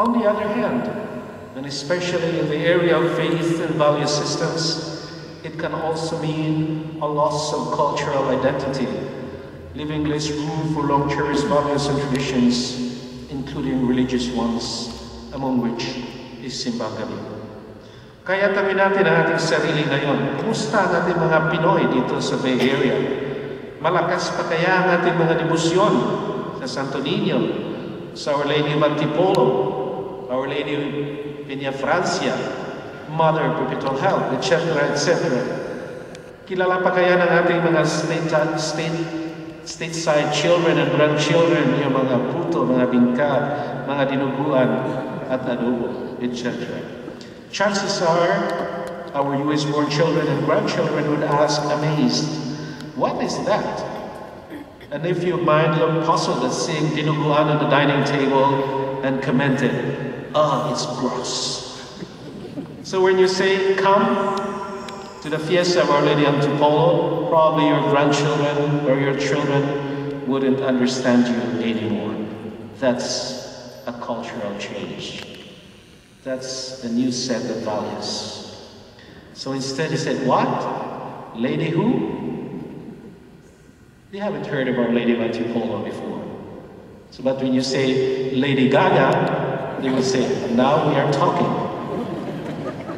On the other hand, and especially in the area of faith and value systems, it can also mean a loss of cultural identity, leaving less room for long-cherished values and traditions, including religious ones, among which is simbang gabi. Kaya tanungin natin ang ating sarili ngayon, kumusta ang ating mga Pinoy dito sa Bay Area? Malakas pa kaya ang ating mga debosyon sa Santo Niño, sa Our Lady of Antipolo, Our Lady of Peña Francia, Mother of Perpetual Help, etc., etc. Kilala pa kaya ng ating mga stateside children and grandchildren, yung mga puto, mga bingka, mga dinuguan at adobo, etc. Chances are, our US-born children and grandchildren would ask, amazed, what is that? And if you mind look puzzled at seeing dinuguan on the dining table and commented, it's gross. So when you say, come to the Fiesta of Our Lady of Antipolo, probably your grandchildren or your children wouldn't understand you anymore. That's a cultural change. That's the new set of values. So instead he said, what? Lady who? They haven't heard of Our Lady of Antipolo before. So, but when you say Lady Gaga, they will say, now we are talking.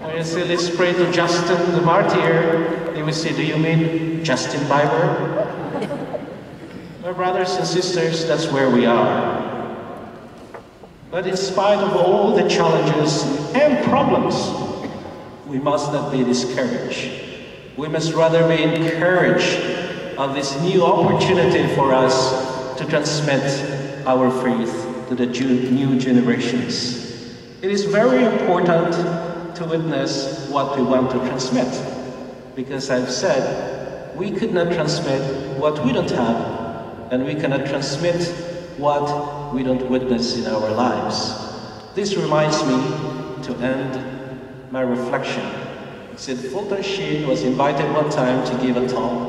When you say, let's pray to Justin the Martyr, they will say, do you mean Justin Bieber? My brothers and sisters, that's where we are. But in spite of all the challenges and problems, we must not be discouraged. We must rather be encouraged of this new opportunity for us to transmit our faith to the new generations. It is very important to witness what we want to transmit, because I've said we could not transmit what we don't have, and we cannot transmit what we don't witness in our lives. This reminds me to end my reflection. Said Fulton Sheen was invited one time to give a talk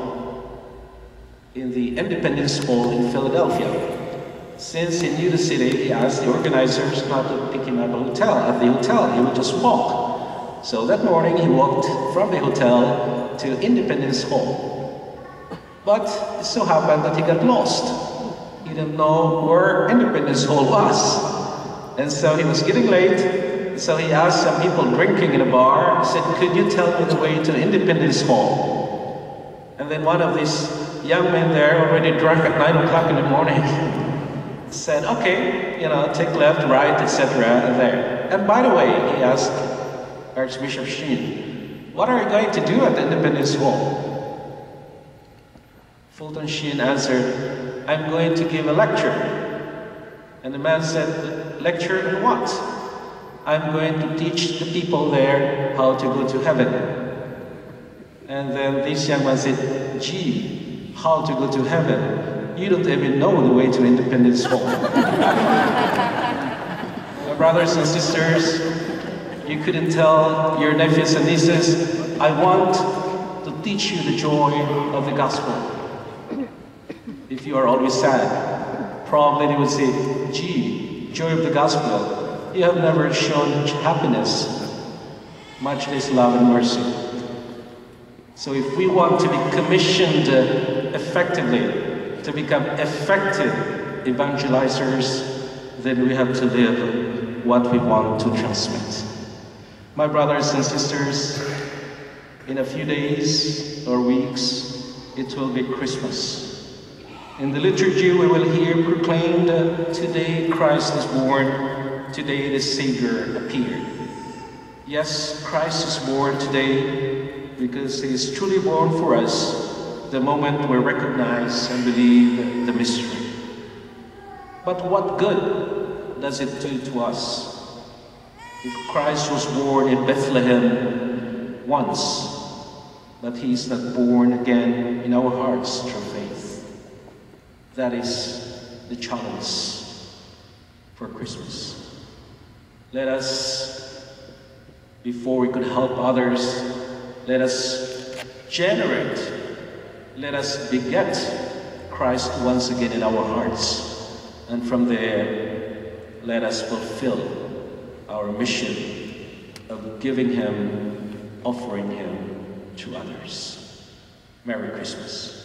in the Independence Hall in Philadelphia. Since he knew the city, he asked the organizers not to pick him up at the hotel. He would just walk. So that morning he walked from the hotel to Independence Hall. But it so happened that he got lost. He didn't know where Independence Hall was. And so he was getting late, so he asked some people drinking in a bar, he said, could you tell me the way to Independence Hall? And then one of these young men there, already drunk at 9 o'clock in the morning, said, okay, take left, right, etc. there. And by the way, he asked Archbishop Sheen, what are you going to do at Independence Hall? Fulton Sheen answered, I'm going to give a lecture. And the man said, lecture on what? I'm going to teach the people there how to go to heaven. And then this young man said, gee, how to go to heaven? You don't even know the way to Independence Hall. My brothers and sisters, you couldn't tell your nephews and nieces, I want to teach you the joy of the gospel. If you are always sad, probably they would say, gee, joy of the gospel, you have never shown much happiness, much less love and mercy. So if we want to be commissioned effectively, to become effective evangelizers, then we have to live what we want to transmit. My brothers and sisters, in a few days or weeks, it will be Christmas. In the liturgy, we will hear proclaimed, today Christ is born, today the Savior appeared. Yes, Christ is born today because he is truly born for us the moment we recognize and believe the mystery. But what good does it do to us if Christ was born in Bethlehem once, but he is not born again in our hearts through faith? That is the challenge for Christmas. Let us, before we could help others, let us generate, let us beget Christ once again in our hearts. And from there, let us fulfill our mission of giving Him, offering Him to others. Merry Christmas.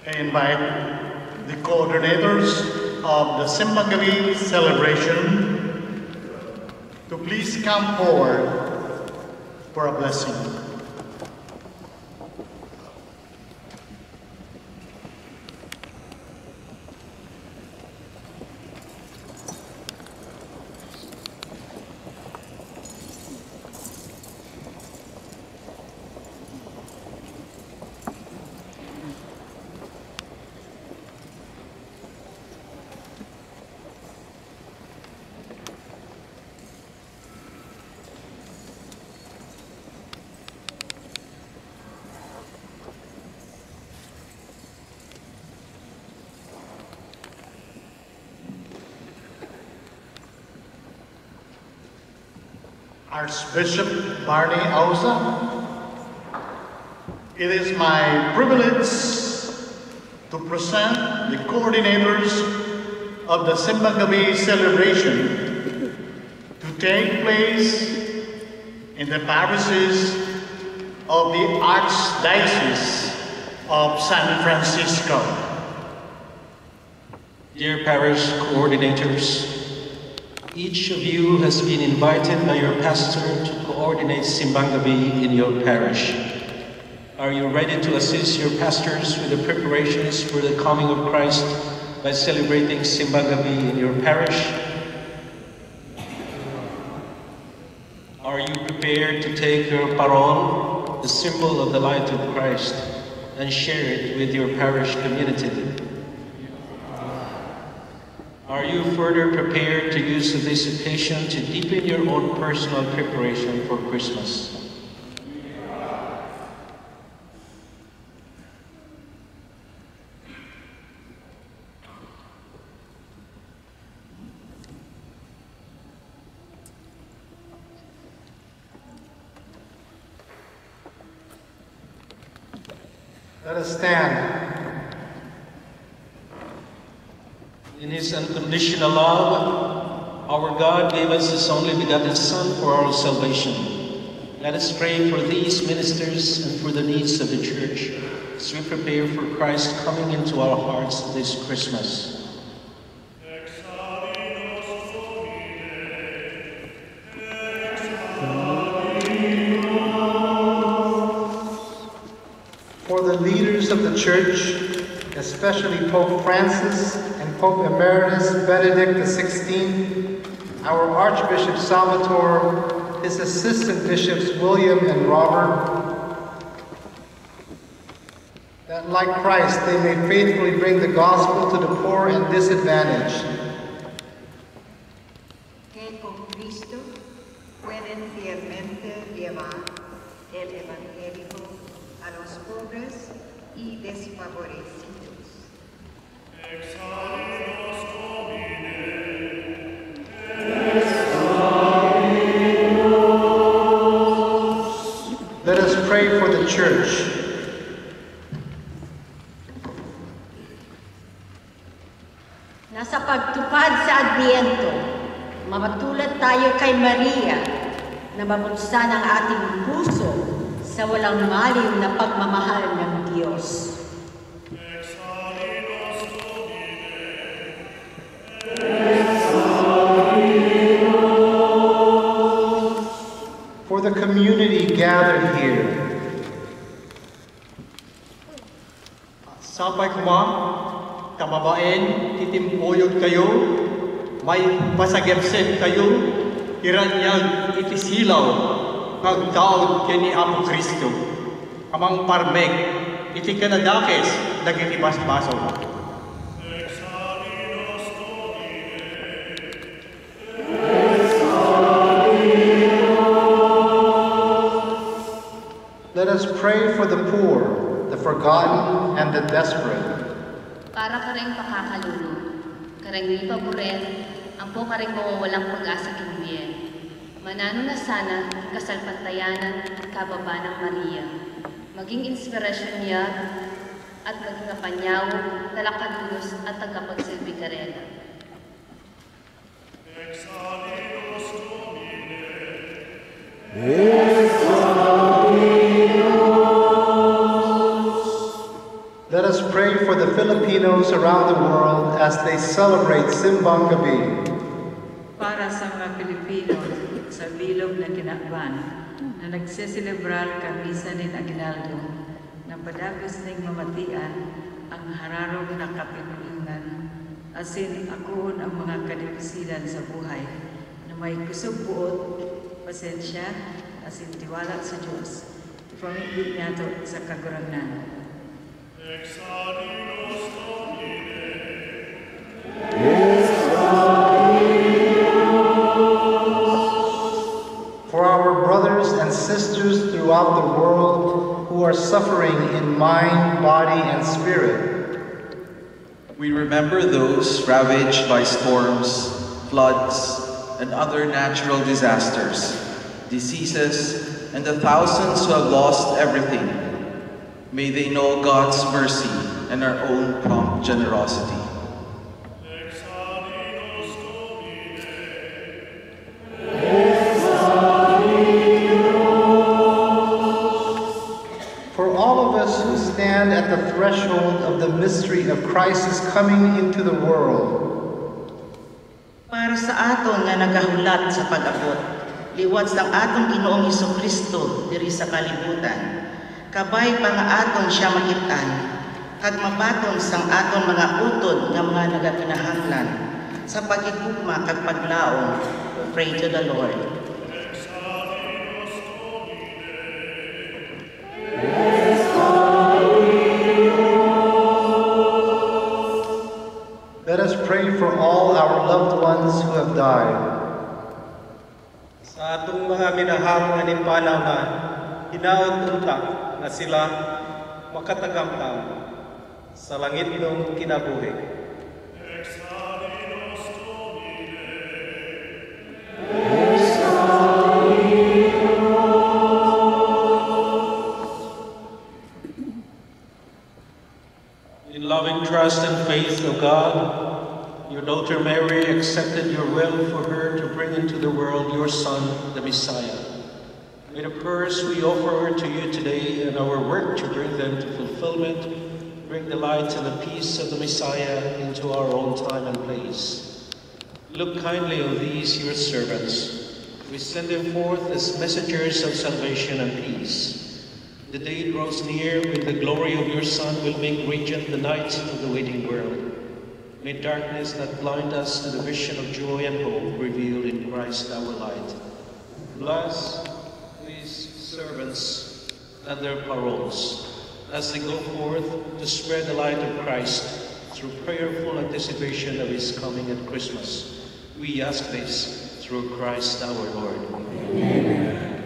I invite the coordinators of the Simbang Gabi celebration to please come forward for a blessing. Archbishop Barney Auza, it is my privilege to present the coordinators of the Simbang Gabi celebration to take place in the parishes of the Archdiocese of San Francisco. Dear parish coordinators, each of you has been invited by your pastor to coordinate Simbang Gabi in your parish. Are you ready to assist your pastors with the preparations for the coming of Christ by celebrating Simbang Gabi in your parish? Are you prepared to take your parol, the symbol of the light of Christ, and share it with your parish community? Are you further prepared to use this occasion to deepen your own personal preparation for Christmas? Let us stand. In His unconditional love, our God gave us His only begotten Son for our salvation. Let us pray for these ministers and for the needs of the Church as we prepare for Christ coming into our hearts this Christmas. For the leaders of the Church, especially Pope Francis and Pope Emeritus Benedict XVI, our Archbishop Salvatore, his assistant bishops William and Robert, that like Christ they may faithfully bring the gospel to the poor and disadvantaged. Que con Cristo pueden fielmente llevar el Evangelio a los pobres y desfavorecidos. Let us pray for the Church. na sa pagtupad sa Adbiento, mamatulad tayo kay Maria na mabuksan ang ating puso sa walang maliw na pagmamahal ng Diyos. For the community gathered here, Sapay kuma, kababaen, titimpuyod kayo, may pasagyapsen kayo, iranyag itisilaw, pagtaod kini Apo Kristo. Amang parmek, iti kanadakes, nagitibas-basaw. let us pray for the poor, the forgotten, and the desperate. Para kareng pakakalulong, kareng ipaboren, ang po kareng mawawalang pag-asa kinbiyen. Manano na sana kasalpantayanan at kababa ng Maria. Maging inspirasyon niya at maging apanyaw, talakadulos at tagapagsilbi karela. Let us pray for the Filipinos around the world as they celebrate Simbang Gabi. Para sa mga Pilipino sa bilog na kinakban na nagseselebrar kamisa ni Aguinaldo na padagos ning mamatian ang hararong na kapinulingan asin akuhon ang mga kadipisilan sa buhay na may kusog buot, pasensya, asin tiwala sa Diyos. Ipamigit niya to sa kagurangnan. For our brothers and sisters throughout the world who are suffering in mind, body, and spirit, we remember those ravaged by storms, floods, and other natural disasters, diseases, and the thousands who have lost everything. May they know God's mercy and our own prompt generosity. for all of us who stand at the threshold of the mystery of Christ's coming into the world, para sa aton nga nagahulat sa pag-abot, liwat sang aton Ginoong Hesukristo diri sa kalibutan. Kabay pa nga aton siya makitaan, kag mabaton sang aton mga utod nga mga nagakinahanglan sa pagigugma kag paglaom. Pray to the Lord. let us pray for all our loved ones who have died. Sa atong mga minahang animpanaw na hinaot-unta na sila makatagamtam sa langit ng kinabuhi. In loving trust and faith of God, your daughter Mary accepted your will for her to bring into the world your Son, the Messiah. May the prayers we offer her to you today and our work to bring them to fulfillment bring the light and the peace of the Messiah into our own time and place. Look kindly on these your servants. We send them forth as messengers of salvation and peace. The day draws near when the glory of your Son will make radiant the night of the waiting world. May darkness not blind us to the vision of joy and hope revealed in Christ our light. Bless these servants and their paroles as they go forth to spread the light of Christ through prayerful anticipation of his coming at Christmas. We ask this through Christ our Lord. Amen.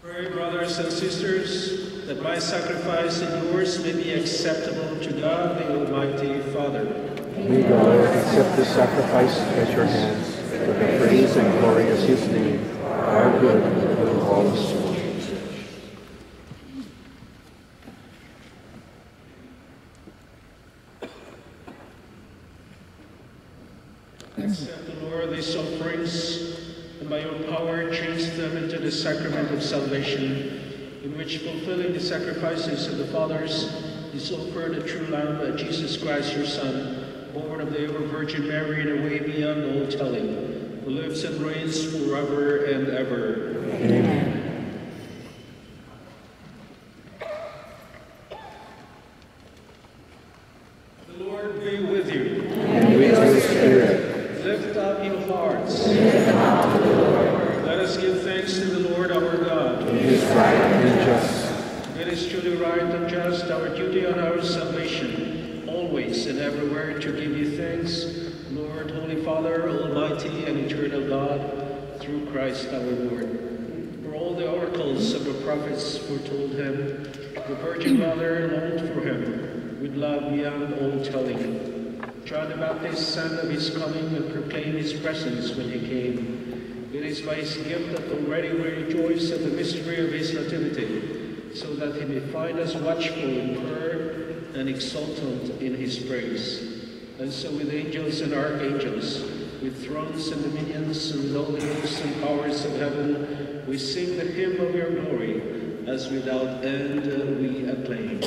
Pray, brothers and sisters, that my sacrifice and yours may be acceptable to God, the Almighty Father. May God accept this sacrifice at your hands for the praise and glory of his name, our good and of all the souls. Accept, O Lord, these offerings, and by your power change them into the sacrament of salvation, in which, fulfilling the sacrifices of the fathers, is offered the true Lamb, Jesus Christ, your Son, born of the ever Virgin Mary in a way beyond all telling, who lives and reigns forever and ever. Amen. The Lord be with you. And with your spirit. Lift up your hearts. Lift them up to the Lord. Let us give thanks to the Lord our God. It is right and just. It is truly right and just, our duty and our salvation, always and everywhere to give you thanks, Lord, Holy Father, Almighty and eternal God, through Christ our Lord. For all the oracles of the prophets foretold him, the Virgin Mother longed for him, with love beyond all telling. John the Baptist sang of his coming and proclaimed his presence when he came. It is by his gift that already we rejoice at the mystery of his nativity, so that he may find us watchful in prayer and exultant in his praise. And so with angels and archangels, with thrones and dominions, and with all the hosts and powers of heaven, we sing the hymn of your glory, as without end we acclaim.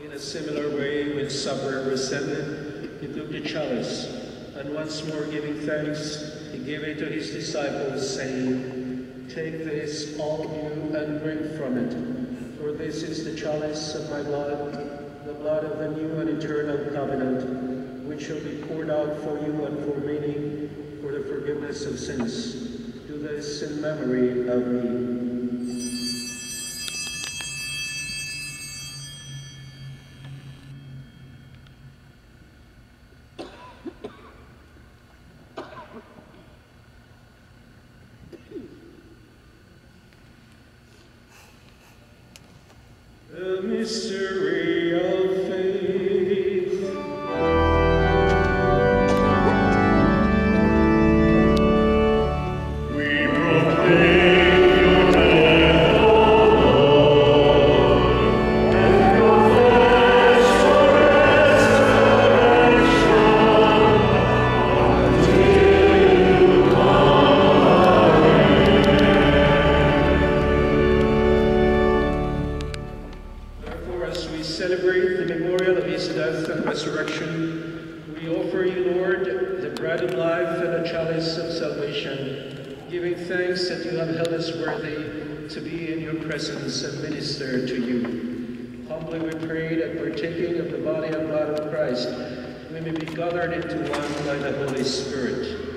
In a similar way, when supper was ended, he took the chalice, and once more giving thanks, he gave it to his disciples, saying, "Take this, all of you, and drink from it, for this is the chalice of my blood, the blood of the new and eternal covenant, which shall be poured out for you and for many for the forgiveness of sins. Do this in memory of me." The mystery of faith. We proclaim your death, O Lord, and confess your resurrection until you come again. chalice of salvation, giving thanks that you have held us worthy to be in your presence and minister to you. Humbly we pray that partaking of the body and blood of Christ, we may be gathered into one by the Holy Spirit.